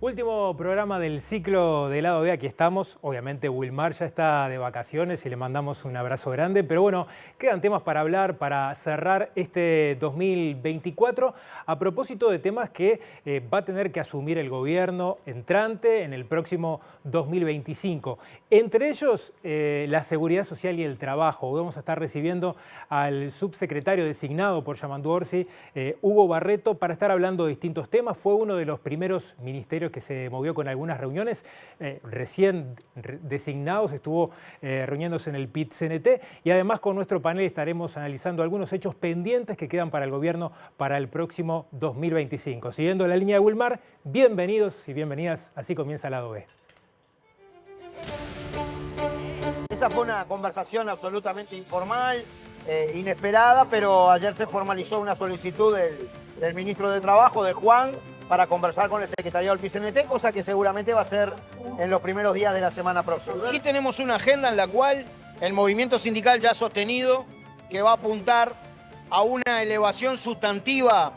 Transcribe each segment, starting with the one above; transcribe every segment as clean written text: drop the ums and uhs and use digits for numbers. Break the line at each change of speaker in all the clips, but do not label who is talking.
Último programa del ciclo de Lado B, aquí estamos. Obviamente Wilmar ya está de vacaciones y le mandamos un abrazo grande, pero bueno, quedan temas para hablar, para cerrar este 2024, a propósito de temas que va a tener que asumir el gobierno entrante en el próximo 2025. Entre ellos, la seguridad social y el trabajo. Vamos a estar recibiendo al subsecretario designado por Yamandu Orsi, Hugo Barreto, para estar hablando de distintos temas. Fue uno de los primeros ministerios que se movió con algunas reuniones, recién designados, estuvo reuniéndose en el PIT-CNT, y además con nuestro panel estaremos analizando algunos hechos pendientes que quedan para el gobierno para el próximo 2025. Siguiendo la línea de Wilmar, bienvenidos y bienvenidas, así comienza Lado B.
Esa fue una conversación absolutamente informal, inesperada, pero ayer se formalizó una solicitud del ministro de Trabajo, de Juan, para conversar con el secretariado del PIT-CNT, cosa que seguramente va a ser en los primeros días de la semana próxima. Aquí tenemos una agenda en la cual el movimiento sindical ya ha sostenido que va a apuntar a una elevación sustantiva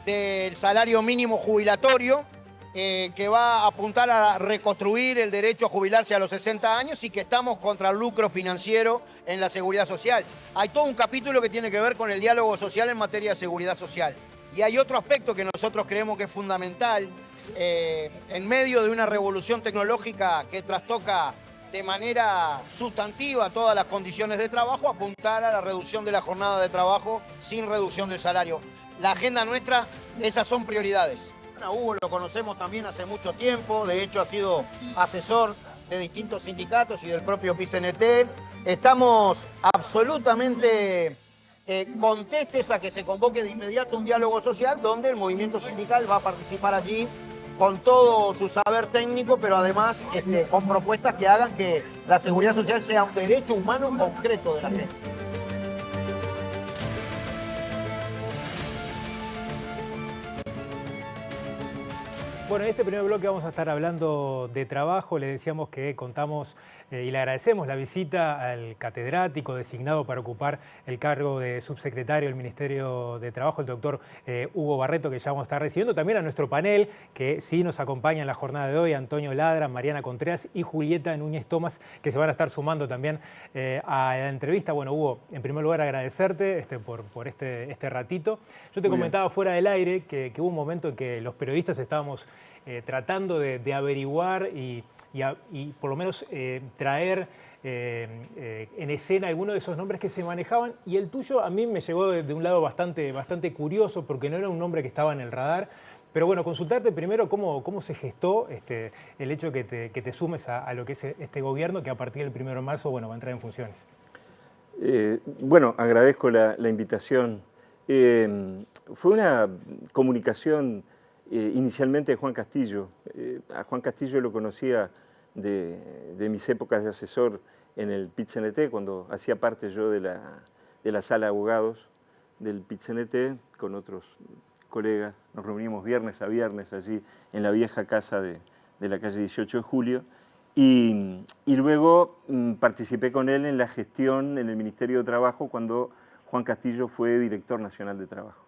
del salario mínimo jubilatorio, que va a apuntar a reconstruir el derecho a jubilarse a los 60 años y que estamos contra el lucro financiero en la seguridad social. Hay todo un capítulo que tiene que ver con el diálogo social en materia de seguridad social. Y hay otro aspecto que nosotros creemos que es fundamental, en medio de una revolución tecnológica que trastoca de manera sustantiva todas las condiciones de trabajo, apuntar a la reducción de la jornada de trabajo sin reducción del salario. La agenda nuestra, esas son prioridades. A Hugo lo conocemos también hace mucho tiempo, de hecho ha sido asesor de distintos sindicatos y del propio PIT-CNT. Estamos absolutamente contestes a que se convoque de inmediato un diálogo social donde el movimiento sindical va a participar allí con todo su saber técnico, pero además con propuestas que hagan que la seguridad social sea un derecho humano concreto de la gente.
Bueno, en este primer bloque vamos a estar hablando de trabajo. Le decíamos que contamos y le agradecemos la visita al catedrático designado para ocupar el cargo de subsecretario del Ministerio de Trabajo, el doctor Hugo Barreto, que ya vamos a estar recibiendo. También a nuestro panel, que sí nos acompaña en la jornada de hoy, Antonio Ladra, Mariana Contreras y Julieta Núñez Tomás, que se van a estar sumando también a la entrevista. Bueno, Hugo, en primer lugar agradecerte por este ratito. Yo te comentaba fuera del aire que hubo un momento en que los periodistas estábamos tratando de averiguar y por lo menos traer en escena algunos de esos nombres que se manejaban, y el tuyo a mí me llegó de un lado bastante curioso, porque no era un nombre que estaba en el radar. Pero bueno, consultarte primero cómo se gestó el hecho que te sumes a lo que es este gobierno, que a partir del 1 de marzo va a entrar en funciones.
Bueno, agradezco la invitación. Fue una comunicación inicialmente de Juan Castillo. A Juan Castillo lo conocía de mis épocas de asesor en el PIT-CNT, cuando hacía parte yo de la sala de abogados del PIT-CNT con otros colegas. Nos reunimos viernes a viernes allí en la vieja casa de la calle 18 de Julio. Y luego participé con él en la gestión en el Ministerio de Trabajo cuando Juan Castillo fue director nacional de Trabajo.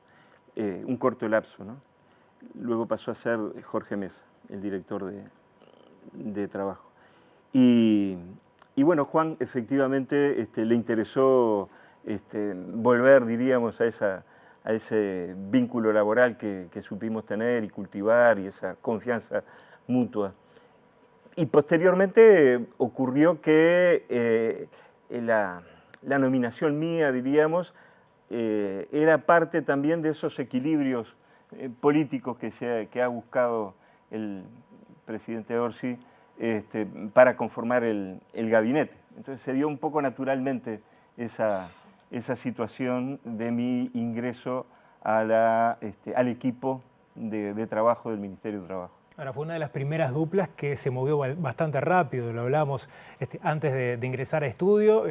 Un corto lapso, ¿no? Luego pasó a ser Jorge Mesa, el director de Trabajo. Y bueno, Juan efectivamente le interesó volver, diríamos, a ese vínculo laboral que supimos tener y cultivar, y esa confianza mutua. Y posteriormente ocurrió que la nominación mía, diríamos, era parte también de esos equilibrios políticos que ha buscado el presidente Orsi para conformar el gabinete. Entonces se dio un poco naturalmente esa situación de mi ingreso al equipo de trabajo del Ministerio de Trabajo.
Ahora, fue una de las primeras duplas que se movió bastante rápido, lo hablábamos antes de ingresar a estudio.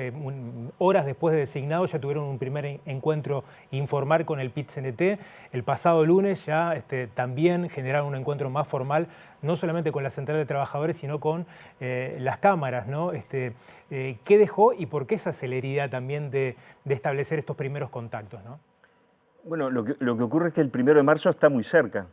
Horas después de designado ya tuvieron un primer encuentro informal con el PIT-CNT. El pasado lunes ya también generaron un encuentro más formal, no solamente con la Central de Trabajadores, sino con las cámaras, ¿no? ¿Qué dejó y por qué esa celeridad también de establecer estos primeros contactos, ¿no?
Bueno, lo que ocurre es que el 1 de marzo está muy cerca.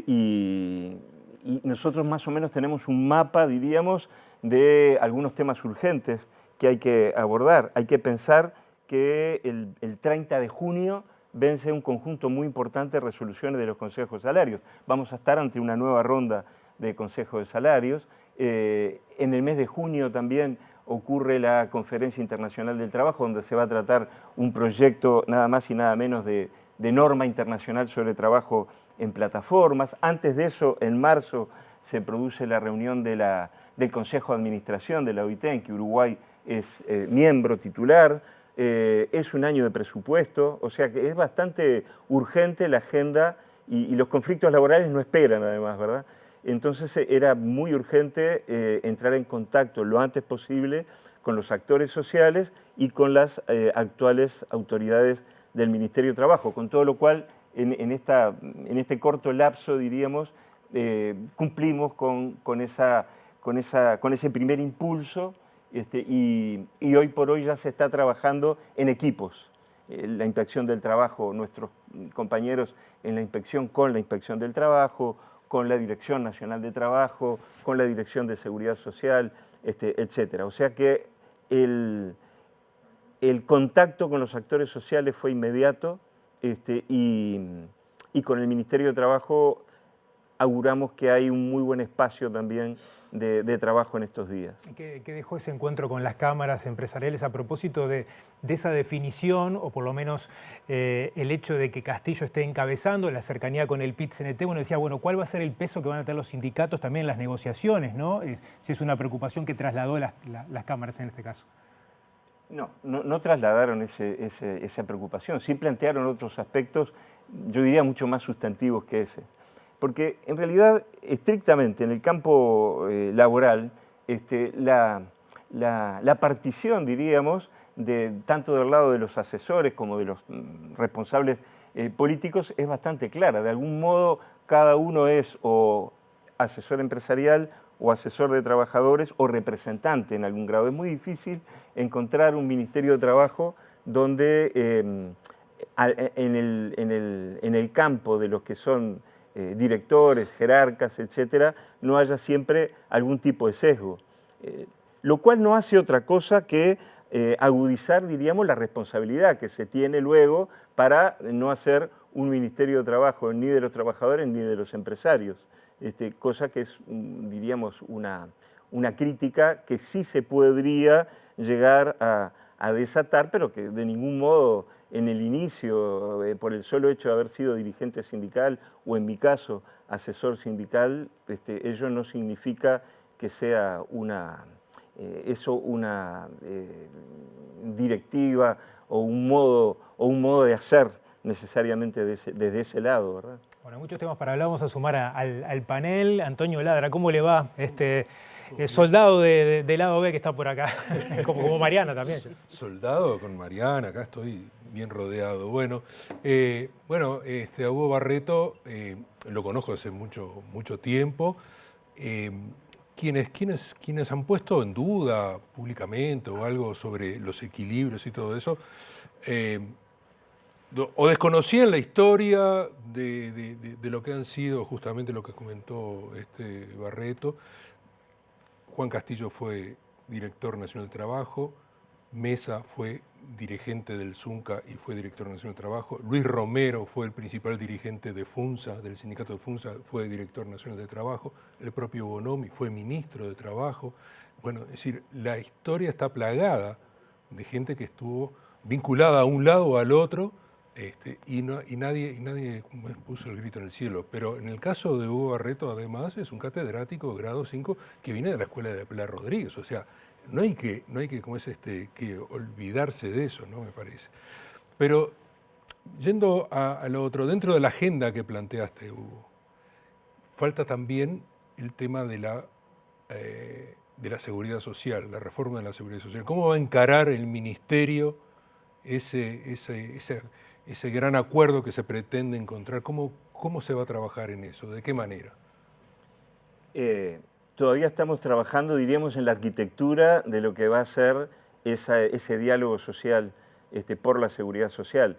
Y y nosotros más o menos tenemos un mapa, diríamos, de algunos temas urgentes que hay que abordar. Hay que pensar que el 30 de junio vence un conjunto muy importante de resoluciones de los consejos de salarios. Vamos a estar ante una nueva ronda de consejos de salarios. En el mes de junio también ocurre la Conferencia Internacional del Trabajo, donde se va a tratar un proyecto nada más y nada menos de norma internacional sobre trabajo en plataformas. Antes de eso, en marzo, se produce la reunión del Consejo de Administración de la OIT, en que Uruguay es miembro titular. Es un año de presupuesto, o sea que es bastante urgente la agenda y los conflictos laborales no esperan además, ¿verdad? Entonces era muy urgente entrar en contacto lo antes posible con los actores sociales y con las actuales autoridades del Ministerio de Trabajo, con todo lo cual en este corto lapso, diríamos, cumplimos con ese primer impulso y hoy por hoy ya se está trabajando en equipos. La Inspección del Trabajo, nuestros compañeros en la inspección con la Inspección del Trabajo, con la Dirección Nacional de Trabajo, con la Dirección de Seguridad Social, etc. O sea que el contacto con los actores sociales fue inmediato y con el Ministerio de Trabajo auguramos que hay un muy buen espacio también de trabajo en estos días.
¿Qué dejó ese encuentro con las cámaras empresariales a propósito de esa definición, o por lo menos el hecho de que Castillo esté encabezando, la cercanía con el PIT-CNT? Bueno, decía, bueno, ¿cuál va a ser el peso que van a tener los sindicatos también en las negociaciones, ¿no? Si es una preocupación que trasladó las cámaras en este caso.
No trasladaron esa preocupación, sí plantearon otros aspectos, yo diría mucho más sustantivos que ese. Porque en realidad, estrictamente en el campo laboral, la partición, diríamos, tanto del lado de los asesores como de los responsables políticos es bastante clara. De algún modo, cada uno es o asesor empresarial o asesor de trabajadores o representante en algún grado. Es muy difícil encontrar un Ministerio de Trabajo donde en el campo de los que son directores, jerarcas, etcétera, no haya siempre algún tipo de sesgo. Lo cual no hace otra cosa que agudizar, diríamos, la responsabilidad que se tiene luego para no hacer un Ministerio de Trabajo ni de los trabajadores ni de los empresarios. Cosa que es, diríamos, una crítica que sí se podría llegar a desatar, pero que de ningún modo en el inicio, por el solo hecho de haber sido dirigente sindical o en mi caso asesor sindical, ello no significa que sea una directiva o un modo de hacer necesariamente desde ese lado, ¿verdad?
Bueno, muchos temas para hablar, vamos a sumar al panel. Antonio Ladra, ¿cómo le va? Soldado de lado B que está por acá, como Mariana también.
Soldado con Mariana, acá estoy bien rodeado. Bueno, a Hugo Barreto lo conozco hace mucho tiempo. Quienes han puesto en duda públicamente o algo sobre los equilibrios y todo eso, o desconocían la historia de lo que han sido justamente lo que comentó Barreto. Juan Castillo fue director nacional de Trabajo, Mesa fue dirigente del Zunca y fue director nacional de Trabajo, Luis Romero fue el principal dirigente de FUNSA, del sindicato de FUNSA, fue director nacional de Trabajo, el propio Bonomi fue ministro de Trabajo. Bueno, es decir, la historia está plagada de gente que estuvo vinculada a un lado o al otro, y nadie puso el grito en el cielo. Pero en el caso de Hugo Barreto, además, es un catedrático de grado 5 que viene de la escuela de Pilar Rodríguez. O sea, no hay que que olvidarse de eso, ¿no? Me parece. Pero yendo a lo otro, dentro de la agenda que planteaste, Hugo, falta también el tema de la seguridad social, la reforma de la seguridad social. ¿Cómo va a encarar el ministerio ese gran acuerdo que se pretende encontrar? ¿Cómo se va a trabajar en eso? ¿De qué manera?
Todavía estamos trabajando, diríamos, en la arquitectura de lo que va a ser ese diálogo social por la seguridad social.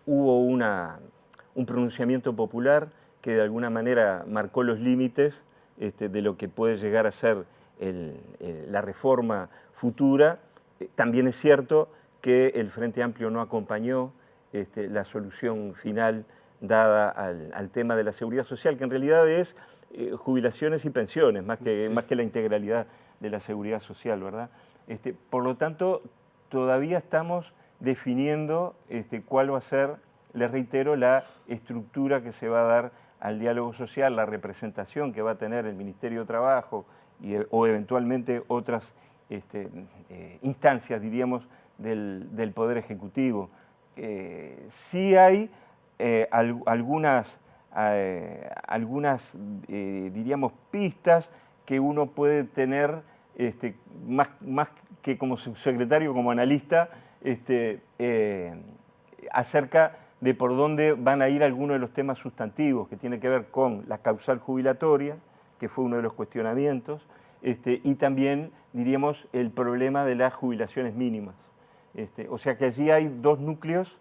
Hubo un pronunciamiento popular que de alguna manera marcó los límites de lo que puede llegar a ser la reforma futura. También es cierto que el Frente Amplio no acompañó la solución final dada al tema de la seguridad social, que en realidad es jubilaciones y pensiones, más que la integralidad de la seguridad social, ¿verdad? Por lo tanto, todavía estamos definiendo cuál va a ser, les reitero, la estructura que se va a dar al diálogo social, la representación que va a tener el Ministerio de Trabajo o eventualmente otras instancias, diríamos, del Poder Ejecutivo. Sí hay algunas diríamos, pistas que uno puede tener más que como subsecretario, como analista, acerca de por dónde van a ir algunos de los temas sustantivos que tienen que ver con la causal jubilatoria, que fue uno de los cuestionamientos, y también, diríamos, el problema de las jubilaciones mínimas. O sea que allí hay dos núcleos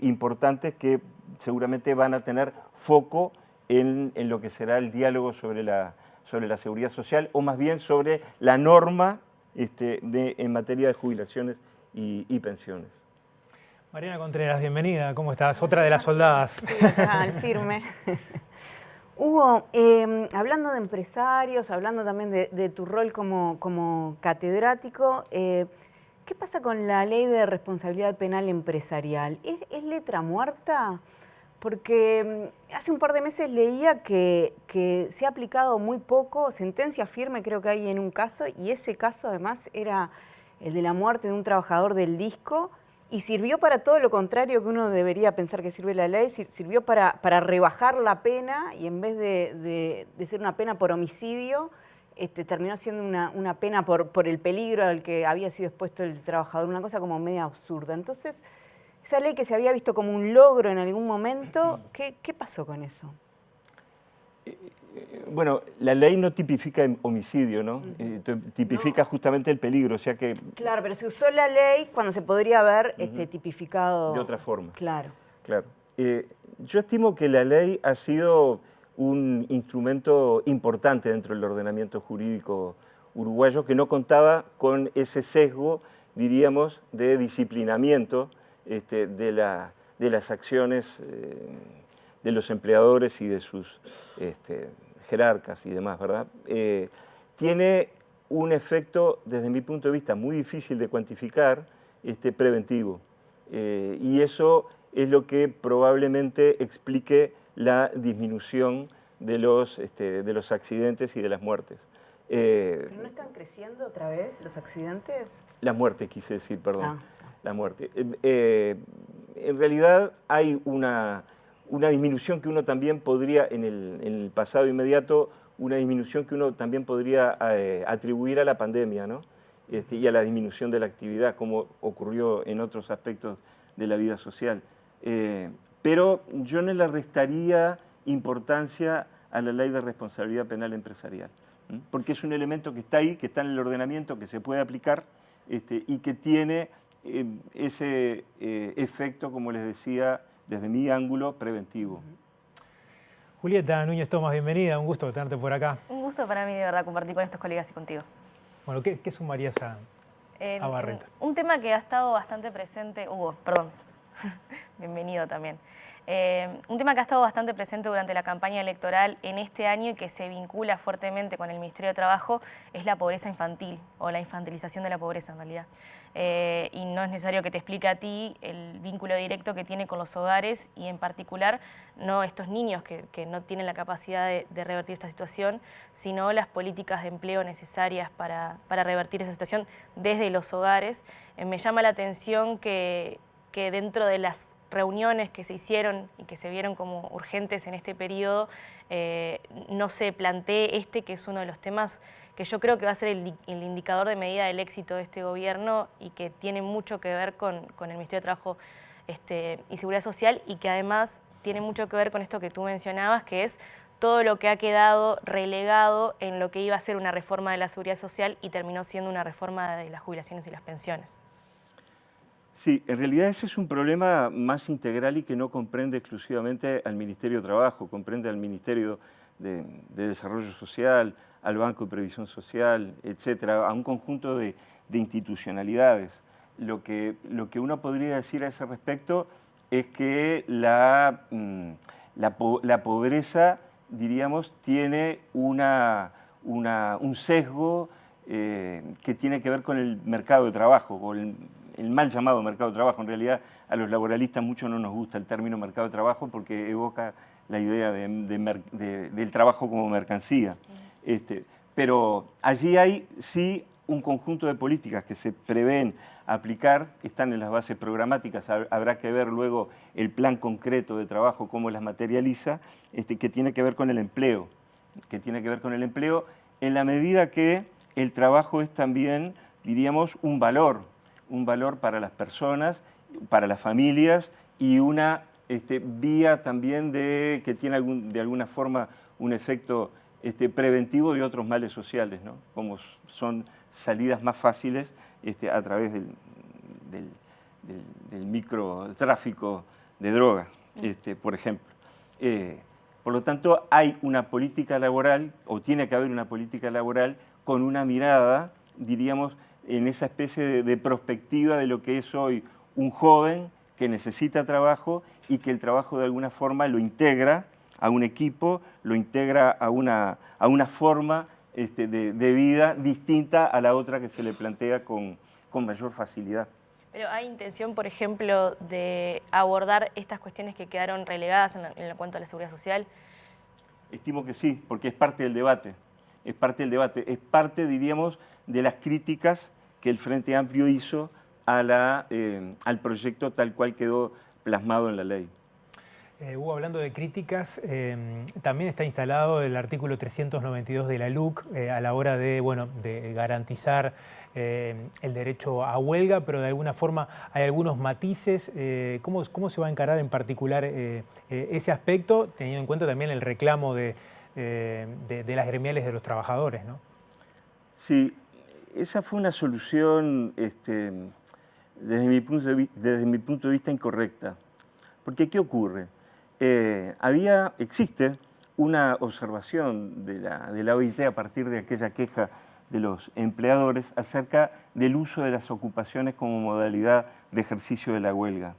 importantes que seguramente van a tener foco en lo que será el diálogo sobre la seguridad social, o más bien sobre la norma en materia de jubilaciones y pensiones.
Mariana Contreras, bienvenida. ¿Cómo estás? Otra de las soldadas.
Sí, al firme. Hugo, hablando de empresarios, hablando también de tu rol como catedrático, ¿qué pasa con la ley de responsabilidad penal empresarial? ¿Es letra muerta? Porque hace un par de meses leía que se ha aplicado muy poco, sentencia firme creo que hay en un caso, y ese caso además era el de la muerte de un trabajador del disco, y sirvió para todo lo contrario que uno debería pensar que sirve la ley, sirvió para rebajar la pena, y en vez de ser una pena por homicidio, terminó siendo una pena por el peligro al que había sido expuesto el trabajador, una cosa como media absurda. Entonces, esa ley que se había visto como un logro en algún momento, ¿qué pasó con eso?
Bueno, la ley no tipifica homicidio, ¿no? Tipifica justamente el peligro, o sea que...
Claro, pero se usó la ley cuando se podría haber tipificado...
De otra forma.
Claro.
Claro. Yo estimo que la ley ha sido un instrumento importante dentro del ordenamiento jurídico uruguayo que no contaba con ese sesgo, diríamos, de disciplinamiento de las acciones de los empleadores y de sus jerarcas y demás, ¿verdad? Tiene un efecto, desde mi punto de vista, muy difícil de cuantificar, preventivo. Y eso es lo que probablemente explique la disminución de los accidentes y de las muertes.
¿Pero no están creciendo otra vez los accidentes?
Las muertes, quise decir, perdón. La muerte. En realidad hay una disminución que uno también podría, en el pasado inmediato, una disminución que uno también podría atribuir a la pandemia, ¿no? Y a la disminución de la actividad, como ocurrió en otros aspectos de la vida social. Pero yo no le restaría importancia a la ley de responsabilidad penal empresarial, porque es un elemento que está ahí, que está en el ordenamiento, que se puede aplicar y que tiene ese efecto, como les decía, desde mi ángulo, preventivo.
Julieta Núñez Tomás, bienvenida, un gusto tenerte por acá.
Un gusto para mí, de verdad, compartir con estos colegas y contigo.
Bueno, ¿qué sumarías a Barreto?
Un tema que ha estado bastante presente, Hugo, perdón, bienvenido también. Un tema que ha estado bastante presente durante la campaña electoral en este año y que se vincula fuertemente con el Ministerio de Trabajo es la pobreza infantil, o la infantilización de la pobreza en realidad. Y no es necesario que te explique a ti el vínculo directo que tiene con los hogares y en particular no estos niños que no tienen la capacidad de revertir esta situación, sino las políticas de empleo necesarias para revertir esa situación desde los hogares. Me llama la atención que dentro de las reuniones que se hicieron y que se vieron como urgentes en este periodo, no se plantee que es uno de los temas que yo creo que va a ser el indicador de medida del éxito de este gobierno y que tiene mucho que ver con el Ministerio de Trabajo y Seguridad Social y que además tiene mucho que ver con esto que tú mencionabas, que es todo lo que ha quedado relegado en lo que iba a ser una reforma de la Seguridad Social y terminó siendo una reforma de las jubilaciones y las pensiones.
Sí, en realidad ese es un problema más integral y que no comprende exclusivamente al Ministerio de Trabajo, comprende al Ministerio de Desarrollo Social, al Banco de Previsión Social, etcétera, a un conjunto de institucionalidades. Lo que uno podría decir a ese respecto es que la pobreza, diríamos, tiene un sesgo que tiene que ver con el mercado de trabajo, o el mal llamado mercado de trabajo. En realidad a los laboralistas mucho no nos gusta el término mercado de trabajo porque evoca la idea del trabajo como mercancía. Pero allí hay sí un conjunto de políticas que se prevén aplicar, que están en las bases programáticas, habrá que ver luego el plan concreto de trabajo, cómo las materializa, que tiene que ver con el empleo, en la medida que el trabajo es también, diríamos, un valor para las personas, para las familias y una vía también que tiene de alguna forma un efecto preventivo de otros males sociales, ¿no? Como son salidas más fáciles a través del microtráfico de drogas, por ejemplo. Por lo tanto, hay una política laboral, o tiene que haber una política laboral con una mirada, diríamos, en esa especie de perspectiva de lo que es hoy un joven que necesita trabajo y que el trabajo de alguna forma lo integra a un equipo, lo integra a una forma de vida distinta a la otra que se le plantea con mayor facilidad.
Pero ¿hay intención, por ejemplo, de abordar estas cuestiones que quedaron relegadas en cuanto a la seguridad social?
Estimo que sí, porque es parte del debate. Es parte, diríamos, de las críticas que el Frente Amplio hizo al proyecto tal cual quedó plasmado en la ley.
Hugo, hablando de críticas, también está instalado el artículo 392 de la LUC a la hora de garantizar el derecho a huelga, pero de alguna forma hay algunos matices. ¿Cómo se va a encarar en particular ese aspecto, teniendo en cuenta también el reclamo de las gremiales de los trabajadores, ¿no?
Sí, esa fue una solución desde mi punto de vista incorrecta. Porque ¿qué ocurre? Existe una observación de la OIT a partir de aquella queja de los empleadores acerca del uso de las ocupaciones como modalidad de ejercicio de la huelga.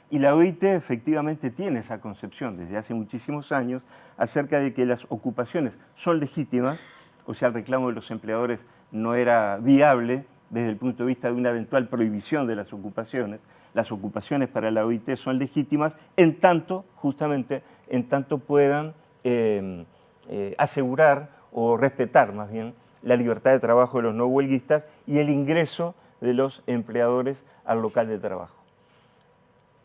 Y la OIT efectivamente tiene esa concepción desde hace muchísimos años acerca de que las ocupaciones son legítimas, o sea, el reclamo de los empleadores no era viable desde el punto de vista de una eventual prohibición de las ocupaciones. Las ocupaciones para la OIT son legítimas justamente en tanto puedan asegurar o respetar más bien la libertad de trabajo de los no huelguistas y el ingreso de los empleadores al local de trabajo.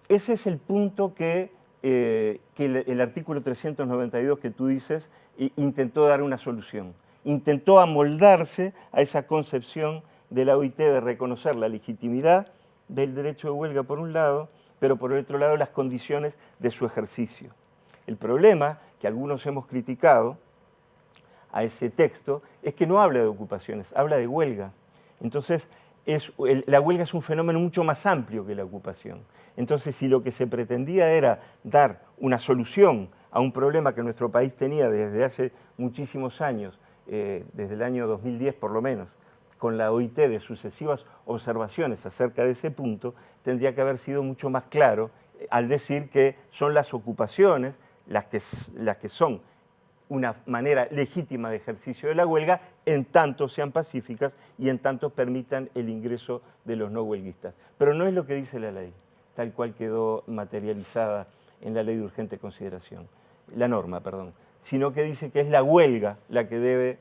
Ese es el punto que el artículo 392 que tú dices intentó dar una solución. Intentó amoldarse a esa concepción de la OIT de reconocer la legitimidad del derecho de huelga por un lado, pero por el otro lado las condiciones de su ejercicio. El problema que algunos hemos criticado a ese texto es que no habla de ocupaciones, habla de huelga. Entonces, la huelga es un fenómeno mucho más amplio que la ocupación. Entonces, si lo que se pretendía era dar una solución a un problema que nuestro país tenía desde hace muchísimos años, desde el año 2010 por lo menos, con la OIT de sucesivas observaciones acerca de ese punto, tendría que haber sido mucho más claro al decir que son las ocupaciones las que son una manera legítima de ejercicio de la huelga, en tanto sean pacíficas y en tanto permitan el ingreso de los no huelguistas. Pero no es lo que dice la ley, tal cual quedó materializada en la ley de urgente consideración, la norma, perdón, sino que dice que es la huelga la que debe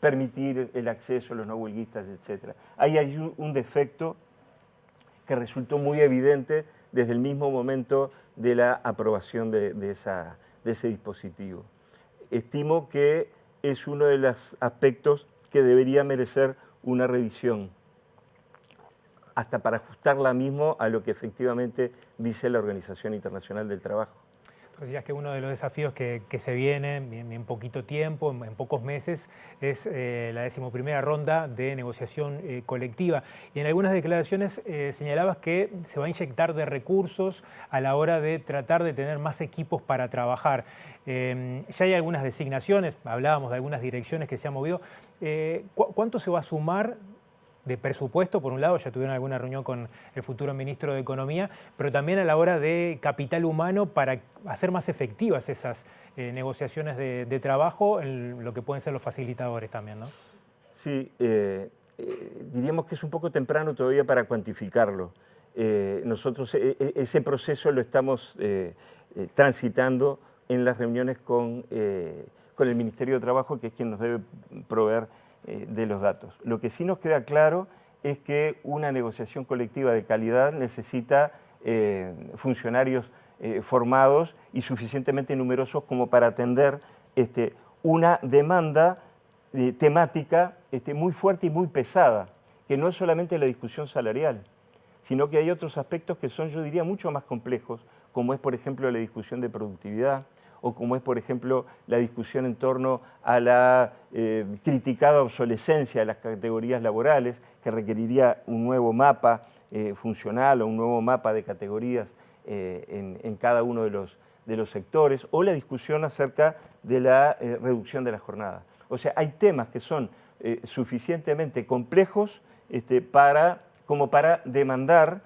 permitir el acceso a los no huelguistas, etc. Ahí hay un defecto que resultó muy evidente desde el mismo momento de la aprobación de ese dispositivo. Estimo que es uno de los aspectos que debería merecer una revisión, hasta para ajustarla mismo a lo que efectivamente dice la Organización Internacional del Trabajo.
Lo Decías que uno de los desafíos que se vienen en poquito tiempo, en pocos meses, es la 11ª ronda de negociación colectiva. Y en algunas declaraciones señalabas que se va a inyectar de recursos a la hora de tratar de tener más equipos para trabajar. Ya hay algunas designaciones, hablábamos de algunas direcciones que se han movido. ¿Cuánto se va a sumar de presupuesto? Por un lado, ya tuvieron alguna reunión con el futuro ministro de Economía, pero también a la hora de capital humano para hacer más efectivas esas negociaciones de trabajo en lo que pueden ser los facilitadores también, ¿no?
Sí, diríamos que es un poco temprano todavía para cuantificarlo. Nosotros ese proceso lo estamos transitando en las reuniones con el Ministerio de Trabajo, que es quien nos debe proveer de los datos. Lo que sí nos queda claro es que una negociación colectiva de calidad necesita funcionarios formados y suficientemente numerosos como para atender una demanda temática muy fuerte y muy pesada, que no es solamente la discusión salarial, sino que hay otros aspectos que son, yo diría, mucho más complejos, como es, por ejemplo, la discusión de productividad, o como es, por ejemplo, la discusión en torno a la criticada obsolescencia de las categorías laborales, que requeriría un nuevo mapa funcional o un nuevo mapa de categorías en cada uno de los sectores, o la discusión acerca de la reducción de la jornada. O sea, hay temas que son suficientemente complejos como para demandar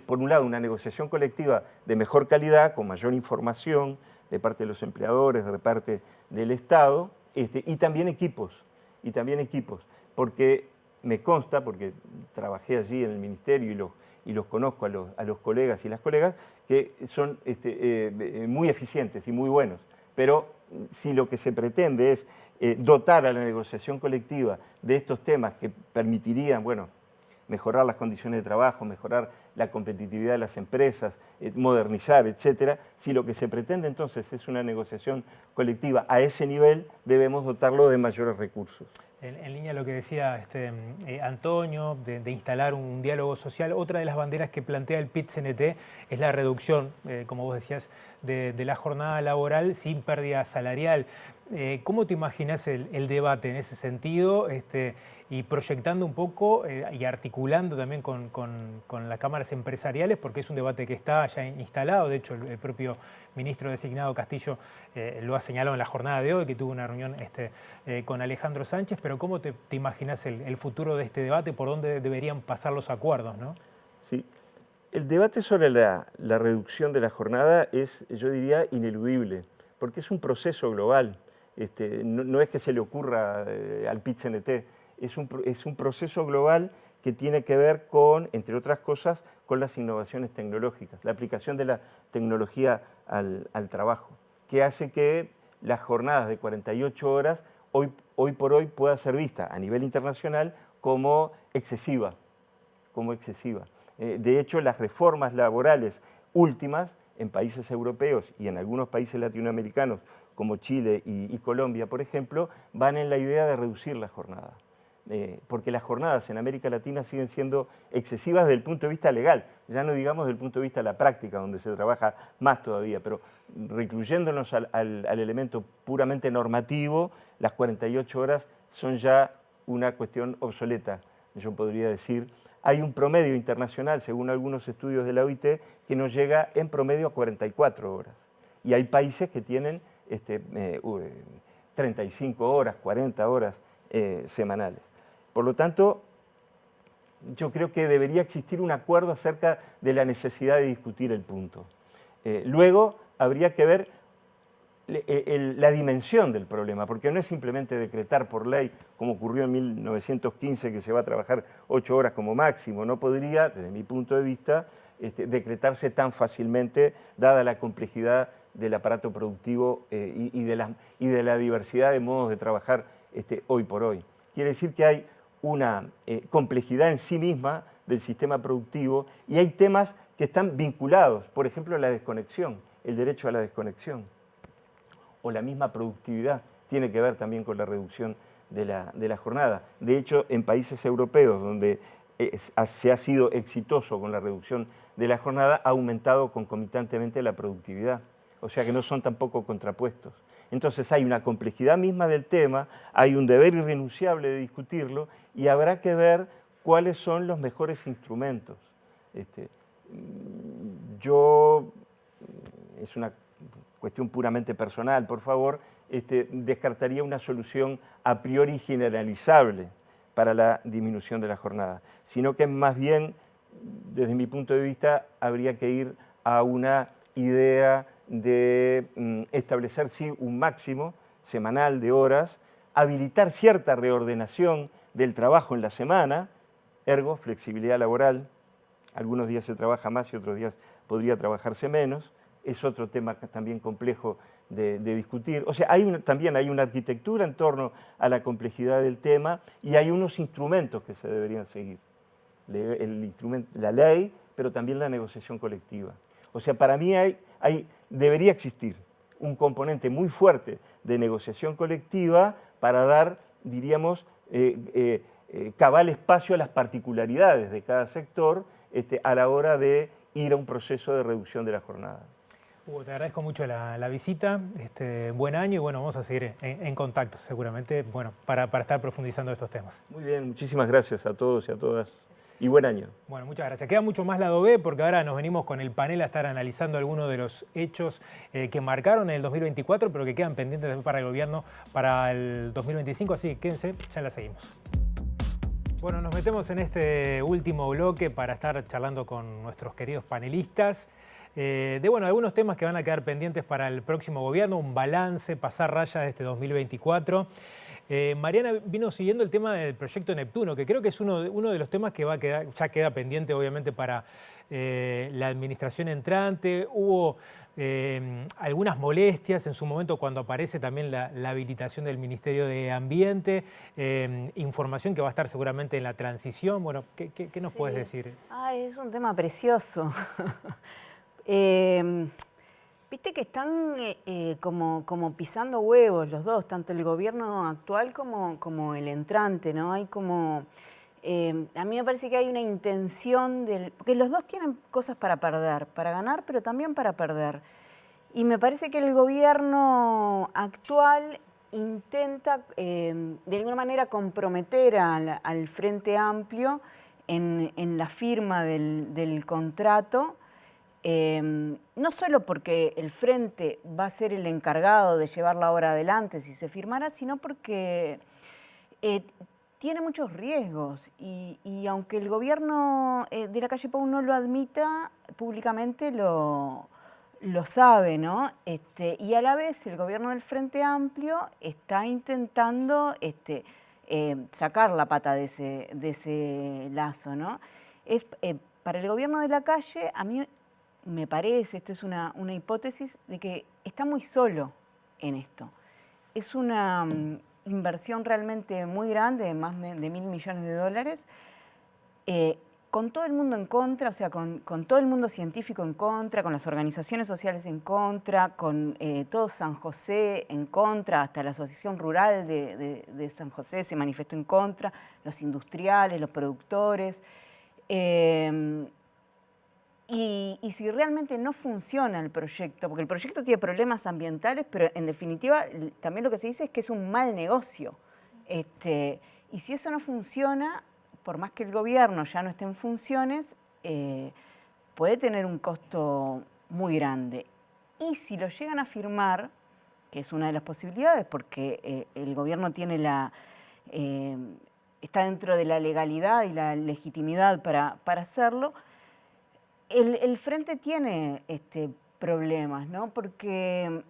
por un lado, una negociación colectiva de mejor calidad, con mayor información de parte de los empleadores, de parte del Estado, y también equipos, porque me consta, porque trabajé allí en el Ministerio y los conozco a los colegas y las colegas, que son muy eficientes y muy buenos, pero si lo que se pretende es dotar a la negociación colectiva de estos temas que permitirían, bueno, mejorar las condiciones de trabajo, mejorar la competitividad de las empresas, modernizar, etcétera. Si lo que se pretende entonces es una negociación colectiva a ese nivel, debemos dotarlo de mayores recursos.
En línea a lo que decía Antonio, de instalar un diálogo social, otra de las banderas que plantea el PIT-CNT es la reducción, como vos decías, de la jornada laboral sin pérdida salarial. ¿Cómo te imaginas el debate en ese sentido y proyectando un poco y articulando también con las cámaras empresariales? Porque es un debate que está ya instalado. De hecho, el propio ministro designado Castillo lo ha señalado en la jornada de hoy, que tuvo una reunión con Alejandro Sánchez. Pero ¿cómo te imaginas el futuro de este debate? ¿Por dónde deberían pasar los acuerdos, ¿no?
Sí. El debate sobre la reducción de la jornada es, yo diría, ineludible, porque es un proceso global. No es que se le ocurra al PIT-CNT, es un proceso global que tiene que ver con, entre otras cosas, con las innovaciones tecnológicas, la aplicación de la tecnología al trabajo, que hace que las jornadas de 48 horas hoy por hoy pueda ser vista a nivel internacional como excesiva. De hecho, las reformas laborales últimas en países europeos y en algunos países latinoamericanos, como Chile y Colombia, por ejemplo, van en la idea de reducir la jornada. Porque las jornadas en América Latina siguen siendo excesivas desde el punto de vista legal, ya no digamos desde el punto de vista de la práctica, donde se trabaja más todavía, pero recluyéndonos al elemento puramente normativo, las 48 horas son ya una cuestión obsoleta, yo podría decir. Hay un promedio internacional, según algunos estudios de la OIT, que nos llega en promedio a 44 horas. Y hay países que tienen 35 horas, 40 horas semanales. Por lo tanto, yo creo que debería existir un acuerdo acerca de la necesidad de discutir el punto. Luego, habría que ver la dimensión del problema, porque no es simplemente decretar por ley, como ocurrió en 1915, que se va a trabajar 8 horas como máximo. No podría, desde mi punto de vista, decretarse tan fácilmente, dada la complejidad del aparato productivo y de la diversidad de modos de trabajar hoy por hoy. Quiere decir que hay una complejidad en sí misma del sistema productivo y hay temas que están vinculados, por ejemplo, la desconexión, el derecho a la desconexión, o la misma productividad tiene que ver también con la reducción de la jornada. De hecho, en países europeos donde se ha sido exitoso con la reducción de la jornada, ha aumentado concomitantemente la productividad. o sea que no son tampoco contrapuestos. Entonces hay una complejidad misma del tema, hay un deber irrenunciable de discutirlo y habrá que ver cuáles son los mejores instrumentos. Es una cuestión puramente personal, por favor, descartaría una solución a priori generalizable para la disminución de la jornada, sino que más bien, desde mi punto de vista, habría que ir a una idea de establecer sí un máximo semanal de horas, habilitar cierta reordenación del trabajo en la semana, ergo flexibilidad laboral, algunos días se trabaja más y otros días podría trabajarse menos, es otro tema también complejo de discutir. O sea, también hay una arquitectura en torno a la complejidad del tema y hay unos instrumentos que se deberían seguir. La ley, pero también la negociación colectiva. O sea, para mí debería existir un componente muy fuerte de negociación colectiva para dar, diríamos, cabal espacio a las particularidades de cada sector a la hora de ir a un proceso de reducción de la jornada.
Hugo, te agradezco mucho la visita, buen año y bueno, vamos a seguir en contacto seguramente para estar profundizando estos temas.
Muy bien, muchísimas gracias a todos y a todas y buen año.
Bueno, muchas gracias. Queda mucho más lado B porque ahora nos venimos con el panel a estar analizando algunos de los hechos que marcaron en el 2024 pero que quedan pendientes para el gobierno para el 2025, así que quédense, ya la seguimos. Bueno, nos metemos en este último bloque para estar charlando con nuestros queridos panelistas de algunos temas que van a quedar pendientes para el próximo gobierno, un balance, pasar raya de este 2024. Mariana vino siguiendo el tema del proyecto Neptuno, que creo que es uno de los temas que ya queda pendiente obviamente para la administración entrante. Hubo algunas molestias en su momento cuando aparece también la habilitación del Ministerio de Ambiente, información que va a estar seguramente en la transición. Bueno, ¿qué nos puedes decir?
Es un tema precioso. Viste que están como pisando huevos los dos, tanto el gobierno actual como el entrante, ¿no? Hay como... a mí me parece que hay una intención porque los dos tienen cosas para perder, para ganar, pero también para perder. Y me parece que el gobierno actual intenta de alguna manera comprometer al Frente Amplio en la firma del contrato. No solo porque el Frente va a ser el encargado de llevar la obra adelante si se firmara, sino porque tiene muchos riesgos y aunque el gobierno de la calle Pou no lo admita, públicamente lo sabe, ¿no? Y a la vez el gobierno del Frente Amplio está intentando sacar la pata de ese lazo, ¿no? Para el gobierno de la calle, a mí me parece, esto es una hipótesis, de que está muy solo en esto. Es una inversión realmente muy grande, de más de $1.000 millones, con todo el mundo en contra, o sea, con todo el mundo científico en contra, con las organizaciones sociales en contra, con todo San José en contra, hasta la Asociación Rural de San José se manifestó en contra, los industriales, los productores. Y si realmente no funciona el proyecto, porque el proyecto tiene problemas ambientales, pero en definitiva también lo que se dice es que es un mal negocio. Y si eso no funciona, por más que el gobierno ya no esté en funciones, puede tener un costo muy grande. Y si lo llegan a firmar, que es una de las posibilidades, porque el gobierno tiene está dentro de la legalidad y la legitimidad para hacerlo, el Frente tiene problemas, ¿no? Porque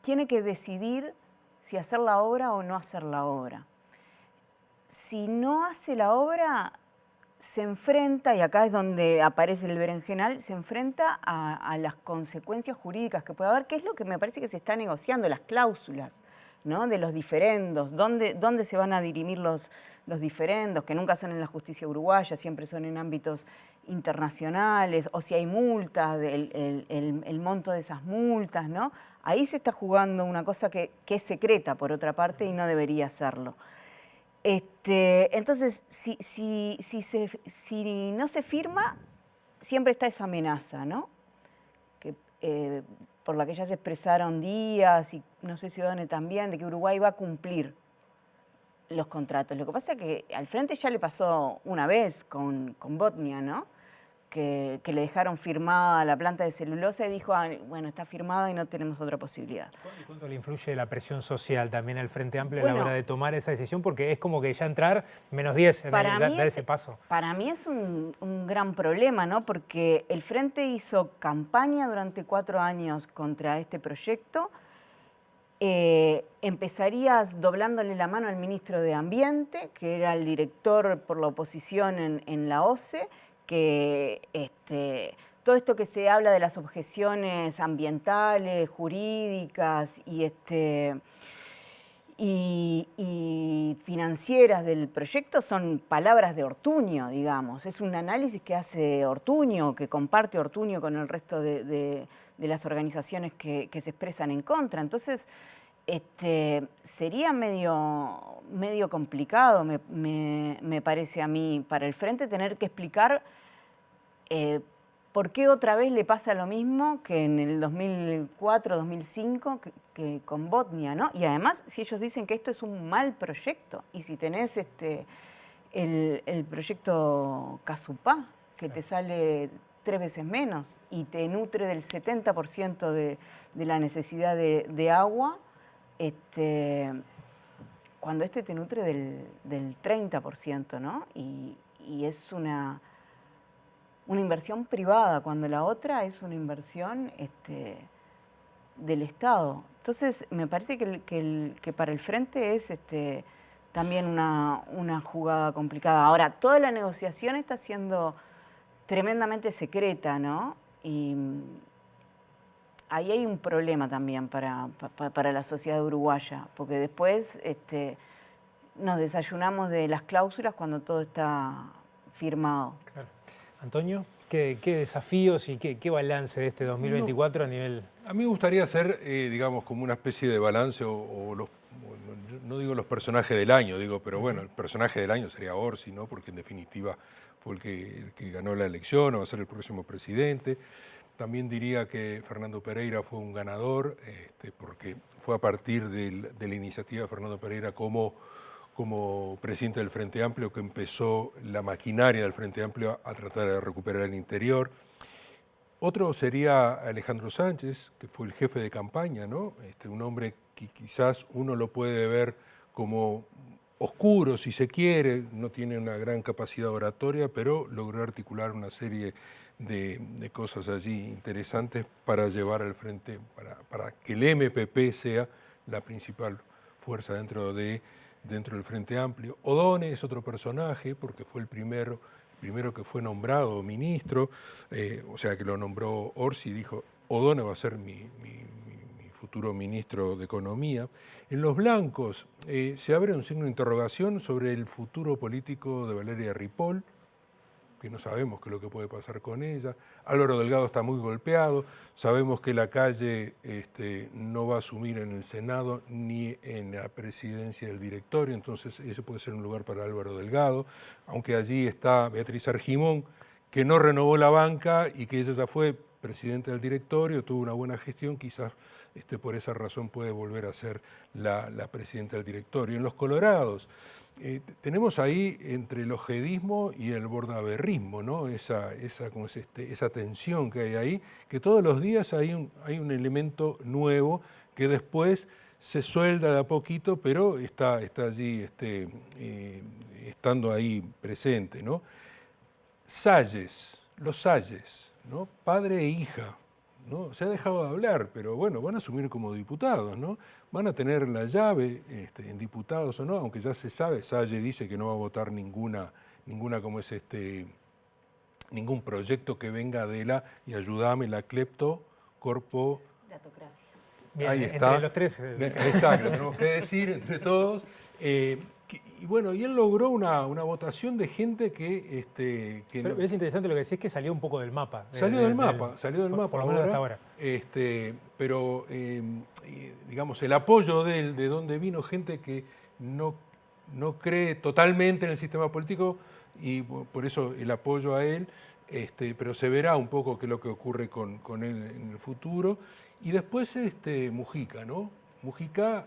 tiene que decidir si hacer la obra o no hacer la obra. Si no hace la obra, se enfrenta, y acá es donde aparece el berenjenal, se enfrenta a las consecuencias jurídicas que puede haber, que es lo que me parece que se está negociando, las cláusulas, ¿no? De los diferendos, dónde se van a dirimir los diferendos, que nunca son en la justicia uruguaya, siempre son en ámbitos internacionales, o si hay multas, el monto de esas multas, ¿no? Ahí se está jugando una cosa que es secreta, por otra parte, y no debería serlo. Entonces, si no se firma, siempre está esa amenaza, ¿no? Que por la que ya se expresaron Díaz y no sé si O'Donnell también, de que Uruguay va a cumplir los contratos. Lo que pasa es que al frente ya le pasó una vez con Botnia, ¿no? Que le dejaron firmada la planta de celulosa y dijo, bueno, está firmada y no tenemos otra posibilidad.
¿Cuánto le influye la presión social también al Frente Amplio a
Bueno,
la hora de tomar esa decisión? Porque es como que ya entrar -10 en dar ese paso.
Para mí es un gran problema, ¿no? Porque el Frente hizo campaña durante 4 años contra este proyecto. Empezarías doblándole la mano al ministro de Ambiente, que era el director por la oposición en la OCE, que todo esto que se habla de las objeciones ambientales, jurídicas y financieras del proyecto son palabras de Ortuño, digamos. Es un análisis que hace Ortuño, que comparte Ortuño con el resto de las organizaciones que se expresan en contra. Entonces, sería medio complicado, me parece a mí, para el Frente tener que explicar por qué otra vez le pasa lo mismo que en el 2004, 2005, que con Botnia, ¿no? Y además, si ellos dicen que esto es un mal proyecto, y si tenés el proyecto Casupá, que te sale 3 veces menos y te nutre del 70% de la necesidad de agua, cuando te nutre del 30%, ¿no? Y es una inversión privada, cuando la otra es una inversión del Estado. Entonces, me parece que para el Frente es también una jugada complicada. Ahora, toda la negociación está siendo tremendamente secreta, ¿no? Y ahí hay un problema también para la sociedad uruguaya, porque después nos desayunamos de las cláusulas cuando todo está firmado.
Claro. Antonio, ¿qué desafíos y qué balance de este 2024 a nivel...?
A mí me gustaría hacer, digamos, como una especie de balance no digo los personajes del año, pero bueno, el personaje del año sería Orsi, ¿no? Porque en definitiva fue el que ganó la elección o va a ser el próximo presidente. También diría que Fernando Pereira fue un ganador, porque fue a partir de la iniciativa de Fernando Pereira como presidente del Frente Amplio que empezó la maquinaria del Frente Amplio a tratar de recuperar el interior. Otro sería Alejandro Sánchez, que fue el jefe de campaña, ¿no? Un hombre que quizás uno lo puede ver como oscuro, si se quiere, no tiene una gran capacidad oratoria, pero logró articular una serie de cosas allí interesantes para llevar al frente, para que el MPP sea la principal fuerza dentro del Frente Amplio. O'Donnell es otro personaje, porque fue el primero que fue nombrado ministro, o sea que lo nombró Orsi y dijo, O'Donnell va a ser mi futuro ministro de Economía. En los blancos se abre un signo de interrogación sobre el futuro político de Valeria Ripoll, que no sabemos qué es lo que puede pasar con ella. Álvaro Delgado está muy golpeado, sabemos que Lacalle no va a asumir en el Senado ni en la presidencia del directorio, entonces ese puede ser un lugar para Álvaro Delgado, aunque allí está Beatriz Argimón, que no renovó la banca y que ella ya fue presidenta del directorio, tuvo una buena gestión, quizás por esa razón puede volver a ser la presidenta del directorio. En los colorados, tenemos ahí entre el ojedismo y el bordaberrismo, ¿no? Esa tensión que hay ahí, que todos los días hay un elemento nuevo que después se suelda de a poquito, pero está allí estando ahí presente, ¿no? Los Salles, ¿no? Padre e hija, ¿no? Se ha dejado de hablar, pero bueno, van a asumir como diputados, ¿no? Van a tener la llave en diputados o no, aunque ya se sabe, Salle dice que no va a votar ningún proyecto que venga de y ayúdame, la clepto, corpo...
Gatocracia.
Bien,
ahí está.
Entre los tres.
Ahí está, que lo tenemos que decir entre todos. Y bueno, y él logró una votación de gente que...
Pero es interesante lo que decís, que salió un poco del mapa.
Salió del mapa
por lo menos hasta ahora.
Pero, digamos, el apoyo de donde vino gente que no cree totalmente en el sistema político, y por eso el apoyo a él, pero se verá un poco qué es lo que ocurre con él en el futuro. Y después Mujica, ¿no? Mujica,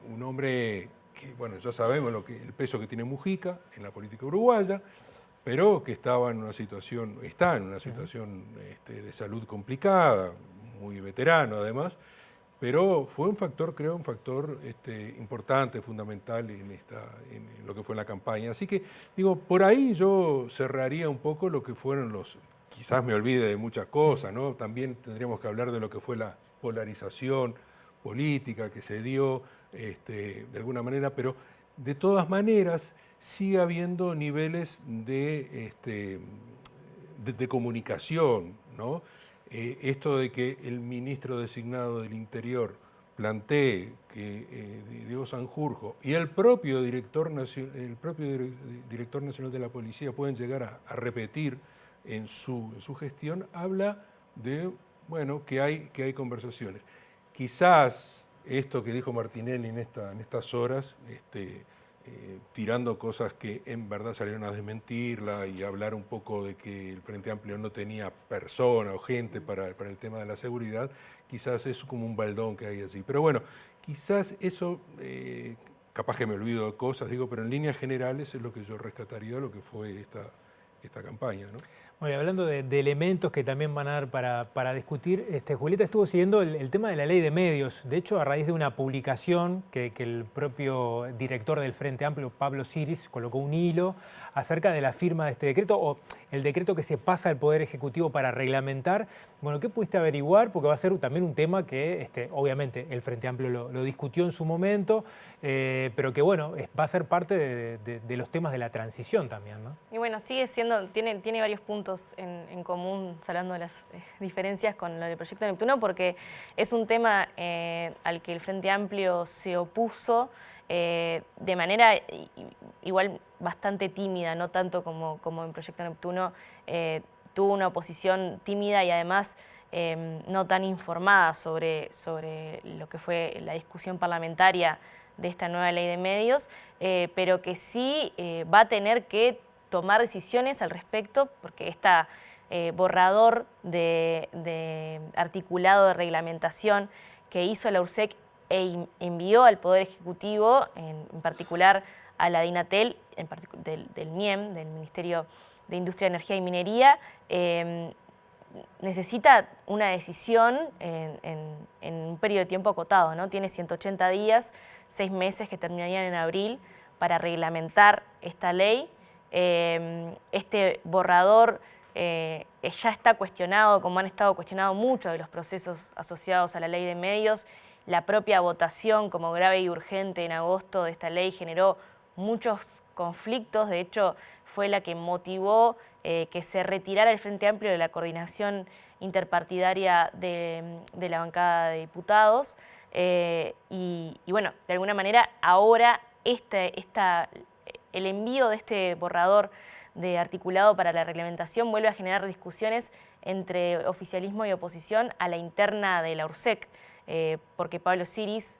un hombre que, bueno, ya sabemos el peso que tiene Mujica en la política uruguaya, pero que está en una situación de salud complicada, muy veterano además, pero fue un factor, creo, importante, fundamental en lo que fue la campaña. Así que, digo, por ahí yo cerraría un poco lo que fueron quizás me olvide de muchas cosas, ¿no? También tendríamos que hablar de lo que fue la polarización política que se dio, de alguna manera, pero de todas maneras sigue habiendo niveles de comunicación, ¿no? Esto de que el ministro designado del Interior plantee que Diego Sanjurjo y el propio director nacional de la policía pueden llegar a repetir en su gestión, habla de, bueno, que hay conversaciones. Quizás esto que dijo Martinelli en estas horas, tirando cosas que en verdad salieron a desmentirla y hablar un poco de que el Frente Amplio no tenía persona o gente para el tema de la seguridad, quizás es como un baldón que hay allí. Pero bueno, quizás eso, capaz que me olvido de cosas, pero en líneas generales es lo que yo rescataría de lo que fue esta campaña, ¿no?
Bueno, y hablando de elementos que también van a dar para discutir, Julieta estuvo siguiendo el tema de la ley de medios. De hecho, a raíz de una publicación que el propio director del Frente Amplio, Pablo Siris, colocó un hilo acerca de la firma de este decreto, o el decreto que se pasa al Poder Ejecutivo para reglamentar. Bueno, ¿qué pudiste averiguar? Porque va a ser también un tema que, obviamente, el Frente Amplio lo discutió en su momento, pero que, bueno, va a ser parte de los temas de la transición también, ¿no?
Y bueno, sigue siendo, tiene varios puntos en común, salvando las diferencias con lo del proyecto Neptuno, porque es un tema al que el Frente Amplio se opuso de manera igual bastante tímida, no tanto como en Proyecto Neptuno, tuvo una oposición tímida y además no tan informada sobre lo que fue la discusión parlamentaria de esta nueva ley de medios, pero que sí va a tener que tomar decisiones al respecto, porque borrador de articulado de reglamentación que hizo la URSEC e envió al Poder Ejecutivo, en particular a la DINATEL, del MIEM, del Ministerio de Industria, Energía y Minería, necesita una decisión en un periodo de tiempo acotado, ¿no? Tiene 180 días, 6 meses que terminarían en abril para reglamentar esta ley. Este borrador ya está cuestionado, como han estado cuestionados muchos de los procesos asociados a la ley de medios. La propia votación como grave y urgente en agosto de esta ley generó muchos conflictos. De hecho, fue la que motivó que se retirara el Frente Amplio de la coordinación interpartidaria de la bancada de diputados. Y bueno, de alguna manera ahora el envío de este borrador de articulado para la reglamentación vuelve a generar discusiones entre oficialismo y oposición a la interna de la URSEC, porque Pablo Siris,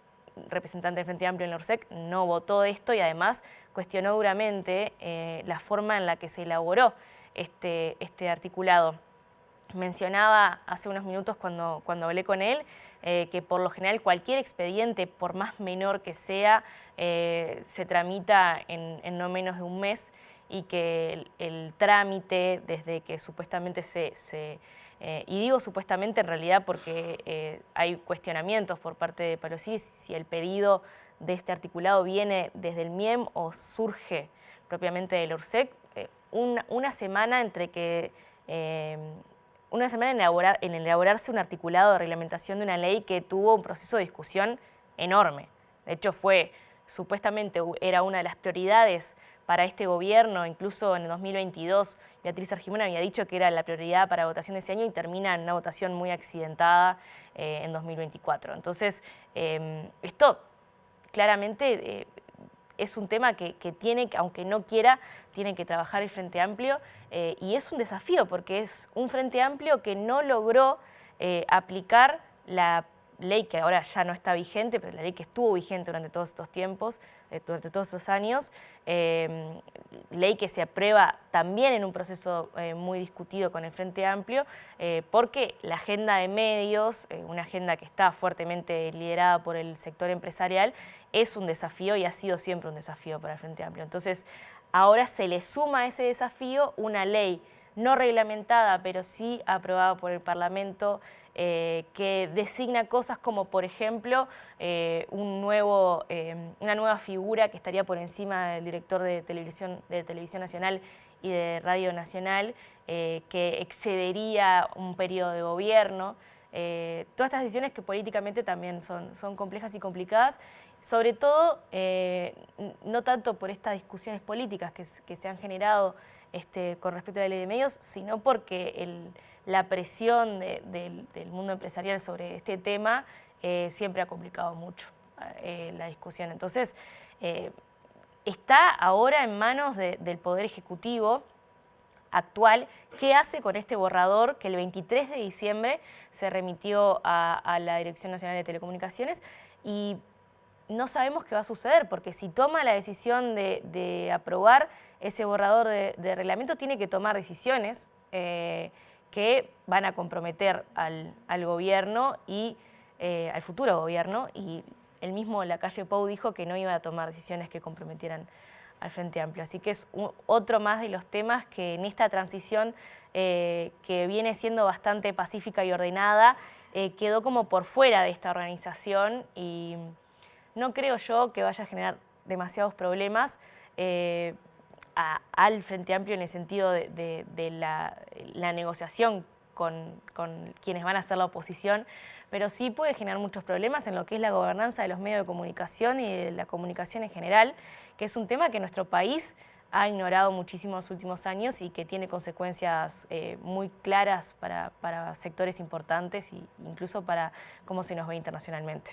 representante del Frente Amplio en la URSEC, no votó esto y además cuestionó duramente la forma en la que se elaboró este articulado. Mencionaba hace unos minutos cuando hablé con él que por lo general cualquier expediente, por más menor que sea, se tramita en no menos de un mes y que el trámite desde que supuestamente y digo supuestamente en realidad porque hay cuestionamientos por parte de Pablo Siris si el pedido de este articulado viene desde el MIEM o surge propiamente del URSEC, una semana entre que... una semana en elaborarse un articulado de reglamentación de una ley que tuvo un proceso de discusión enorme. De hecho, supuestamente era una de las prioridades para este gobierno. Incluso en el 2022 Beatriz Argimón había dicho que era la prioridad para votación de ese año y termina en una votación muy accidentada en 2024. Entonces, esto claramente... es un tema que tiene, aunque no quiera, tiene que trabajar el Frente Amplio y es un desafío porque es un Frente Amplio que no logró aplicar la ley que ahora ya no está vigente, pero la ley que estuvo vigente durante todos estos tiempos, durante todos estos años, ley que se aprueba también en un proceso muy discutido con el Frente Amplio, porque la agenda de medios, una agenda que está fuertemente liderada por el sector empresarial, es un desafío y ha sido siempre un desafío para el Frente Amplio. Entonces, ahora se le suma a ese desafío una ley no reglamentada, pero sí aprobada por el Parlamento, que designa cosas como, por ejemplo, una nueva figura que estaría por encima del director de Televisión Nacional y de Radio Nacional, que excedería un periodo de gobierno. Todas estas decisiones que políticamente también son complejas y complicadas, sobre todo no tanto por estas discusiones políticas que se han generado con respecto a la ley de medios, sino porque la presión del mundo empresarial sobre este tema siempre ha complicado mucho la discusión. Entonces, está ahora en manos del Poder Ejecutivo actual qué hace con este borrador que el 23 de diciembre se remitió a la Dirección Nacional de Telecomunicaciones, y no sabemos qué va a suceder, porque si toma la decisión de aprobar ese borrador de reglamento, tiene que tomar decisiones que van a comprometer al gobierno y al futuro gobierno, y el mismo Lacalle Pou dijo que no iba a tomar decisiones que comprometieran al Frente Amplio. Así que es otro más de los temas que en esta transición que viene siendo bastante pacífica y ordenada, quedó como por fuera de esta organización, y no creo yo que vaya a generar demasiados problemas al Frente Amplio en el sentido de la negociación con quienes van a ser la oposición, pero sí puede generar muchos problemas en lo que es la gobernanza de los medios de comunicación y de la comunicación en general, que es un tema que nuestro país ha ignorado muchísimo en los últimos años y que tiene consecuencias muy claras para sectores importantes e incluso para cómo se nos ve internacionalamente.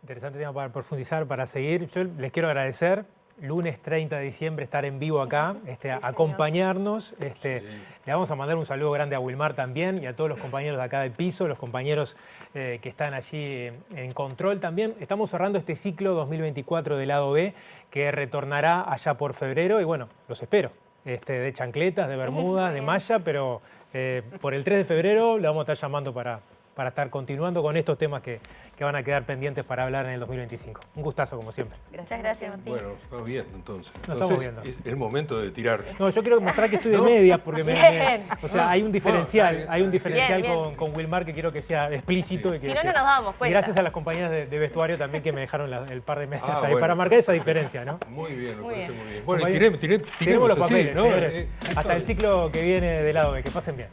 Interesante tema para profundizar, para seguir. Yo les quiero agradecer. Lunes 30 de diciembre estar en vivo acá, acompañarnos. Le vamos a mandar un saludo grande a Wilmar también y a todos los compañeros de acá del piso, los compañeros que están allí en control también. Estamos cerrando este ciclo 2024 del lado B, que retornará allá por febrero, y bueno, los espero. De chancletas, de bermudas, de malla, pero por el 3 de febrero le vamos a estar llamando para estar continuando con estos temas que van a quedar pendientes para hablar en el 2025. Un gustazo, como siempre.
Muchas gracias, Martín.
Bueno, estamos viendo entonces.
Nos estamos viendo.
Es el momento de tirar.
No, yo quiero mostrar que estoy de medias, porque o sea, hay un diferencial,
Bien.
con Wilmar que quiero que sea explícito. Y que,
si no nos damos cuenta.
Y gracias a las compañeras de vestuario también que me dejaron el par de medias ahí
bueno.
para marcar esa diferencia, ¿no?
Muy bien, me parece muy bien.
Bueno,
Bueno, y tiremos
los
así,
papeles,
¿no?
señores. Hasta el ciclo que viene de lado B. Que pasen bien.